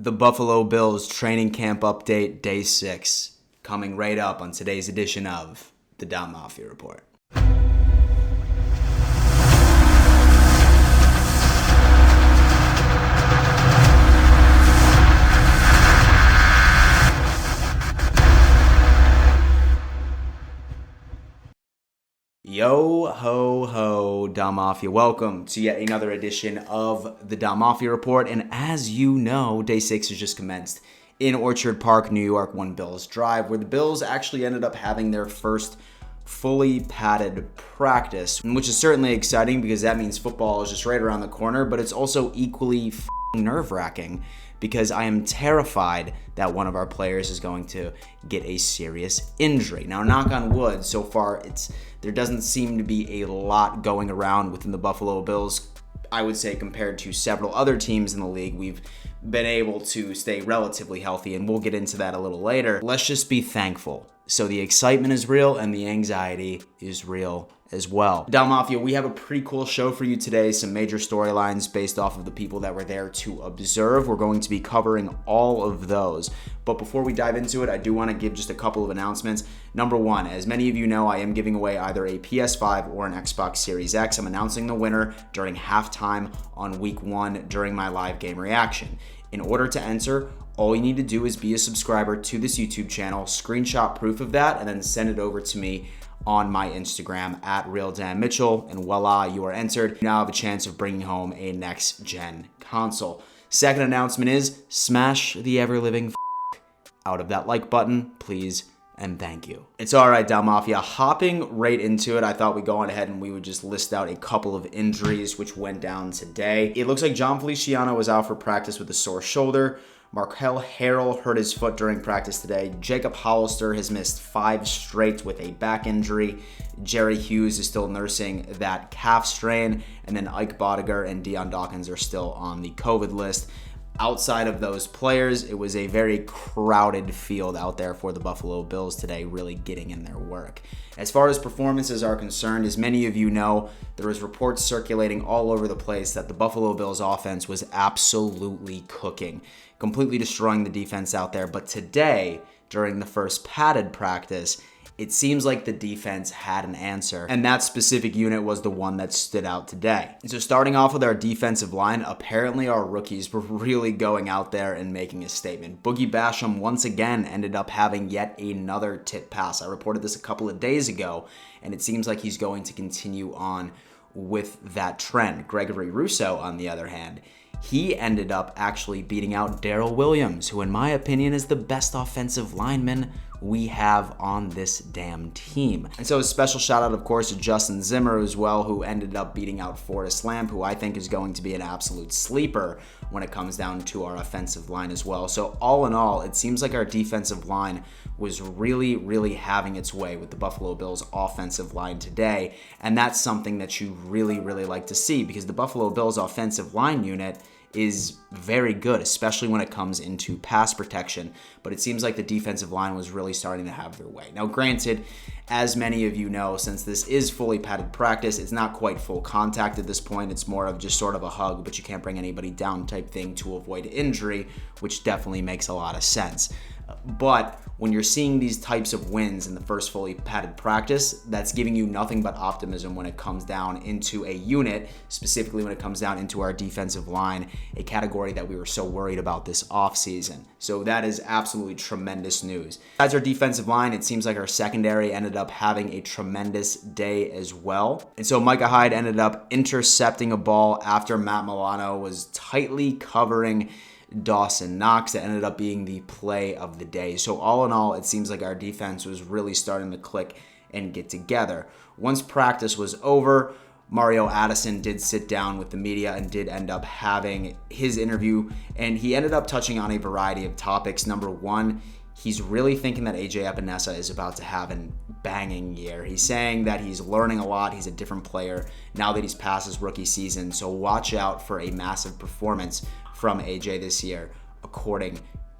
The Buffalo Bills training camp update, day 6, coming right up on today's edition of the Bills Mafia Report. Yo ho ho, Bills Mafia. Welcome to yet another edition of the Bills Mafia Report. And as you know, day 6 has just commenced in Orchard Park, New York, 1 Bills Drive, where the Bills actually ended up having their first fully padded practice, which is certainly exciting because that means football is just right around the corner, but it's also equally nerve-wracking because I am terrified that one of our players is going to get a serious injury. Now, knock on wood, so far there doesn't seem to be a lot going around within the Buffalo Bills. I would say compared to several other teams in the league, we've been able to stay relatively healthy, and we'll get into that a little later. Let's just be thankful. So the excitement is real and the anxiety is real as well. Bills Mafia, we have a pretty cool show for you today. Some major storylines based off of the people that were there to observe. We're going to be covering all of those. But before we dive into it, I do want to give just a couple of announcements. Number one, as many of you know, I am giving away either a PS5 or an Xbox Series X. I'm announcing the winner during halftime on week 1 during my live game reaction. In order to enter, all you need to do is be a subscriber to this YouTube channel, screenshot proof of that, and then send it over to me on my Instagram at RealDanMitchell, and voila, you are entered. You now have a chance of bringing home a next-gen console. Second announcement is smash the ever-living out of that like button, please, and thank you. It's all right, Bills Mafia. Hopping right into it, I thought we'd go on ahead and we would just list out a couple of injuries which went down today. It looks like Jon Feliciano was out for practice with a sore shoulder. Markel Harrell hurt his foot during practice today. Jacob Hollister has missed 5 straight with a back injury. Jerry Hughes is still nursing that calf strain. And then Ike Bodiger and Dion Dawkins are still on the COVID list. Outside of those players, it was a very crowded field out there for the Buffalo Bills today, really getting in their work. As far as performances are concerned, as many of you know, there was reports circulating all over the place that the Buffalo Bills offense was absolutely cooking, completely destroying the defense out there. But today, during the first padded practice, it seems like the defense had an answer, and that specific unit was the one that stood out today. So starting off with our defensive line, apparently our rookies were really going out there and making a statement. Boogie Basham once again ended up having yet another tip pass. I reported this a couple of days ago, and it seems like he's going to continue on with that trend. Gregory Rousseau, on the other hand, he ended up actually beating out Darrell Williams, who in my opinion is the best offensive lineman we have on this damn team. And so a special shout out, of course, to Justin Zimmer as well, who ended up beating out Forrest Lamp, who I think is going to be an absolute sleeper when it comes down to our offensive line as well. So all in all, it seems like our defensive line was really, really having its way with the Buffalo Bills offensive line today. And that's something that you really, really like to see because the Buffalo Bills offensive line unit is very good, especially when it comes into pass protection. But it seems like the defensive line was really starting to have their way. Now, granted, as many of you know, since this is fully padded practice, it's not quite full contact at this point. It's more of just sort of a hug, but you can't bring anybody down type thing to avoid injury, which definitely makes a lot of sense. But when you're seeing these types of wins in the first fully padded practice, that's giving you nothing but optimism when it comes down into a unit, specifically when it comes down into our defensive line, a category that we were so worried about this offseason. So that is absolutely tremendous news. As our defensive line, it seems like our secondary ended up having a tremendous day as well. And so Micah Hyde ended up intercepting a ball after Matt Milano was tightly covering Dawson Knox. That ended up being the play of the day. So all in all, it seems like our defense was really starting to click and get together. Once practice was over, Mario Addison did sit down with the media and did end up having his interview, and he ended up touching on a variety of topics. Number one, he's really thinking that AJ Epinesa is about to have a banging year. He's saying that he's learning a lot. He's a different player now that he's past his rookie season. So watch out for a massive performance from AJ this year, according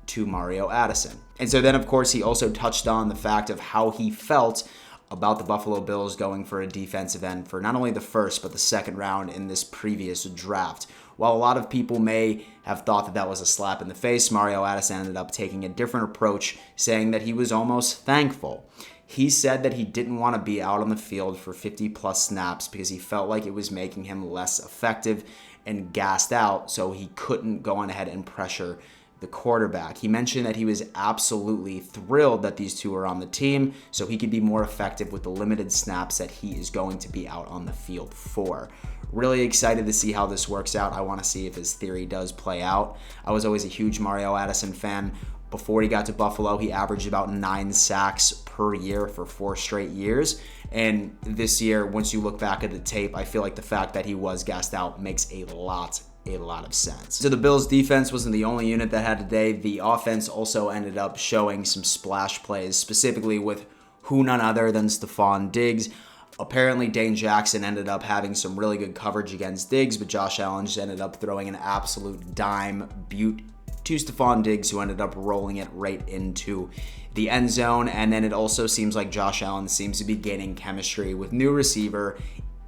to Mario Addison. And so then, of course, he also touched on the fact of how he felt about the Buffalo Bills going for a defensive end for not only the first, but the second round in this previous draft. while a lot of people may have thought that that was a slap in the face, Mario Addison ended up taking a different approach, saying that he was almost thankful. He said that he didn't want to be out on the field for 50-plus snaps because he felt like it was making him less effective and gassed out, so he couldn't go on ahead and pressure the quarterback. He mentioned that he was absolutely thrilled that these two are on the team so he could be more effective with the limited snaps that he is going to be out on the field for. Really excited to see how this works out. I want to see if his theory does play out. I was always a huge Mario Addison fan. Before he got to Buffalo, he averaged about 9 sacks per year for 4 straight years. And this year, once you look back at the tape, I feel like the fact that he was gassed out makes a lot of sense. So the Bills defense wasn't the only unit that had today. The offense also ended up showing some splash plays, specifically with none other than Stephon Diggs. Apparently, Dane Jackson ended up having some really good coverage against Diggs, but Josh Allen just ended up throwing an absolute dime butte to Stephon Diggs, who ended up rolling it right into the end zone. And then it also seems like Josh Allen seems to be gaining chemistry with new receiver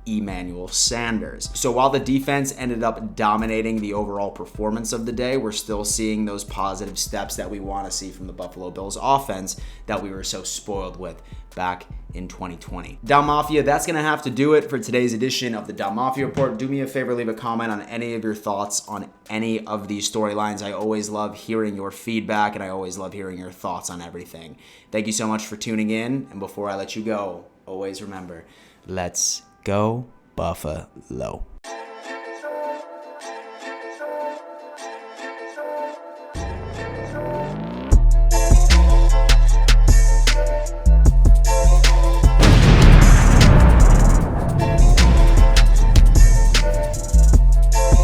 Emmanuel Sanders. So while the defense ended up dominating the overall performance of the day, we're still seeing those positive steps that we want to see from the Buffalo Bills offense that we were so spoiled with back in 2020. Down Mafia, that's going to have to do it for today's edition of the Down Mafia Report. Do me a favor, leave a comment on any of your thoughts on any of these storylines. I always love hearing your feedback, and I always love hearing your thoughts on everything. Thank you so much for tuning in, and before I let you go, always remember, let's go Buffalo.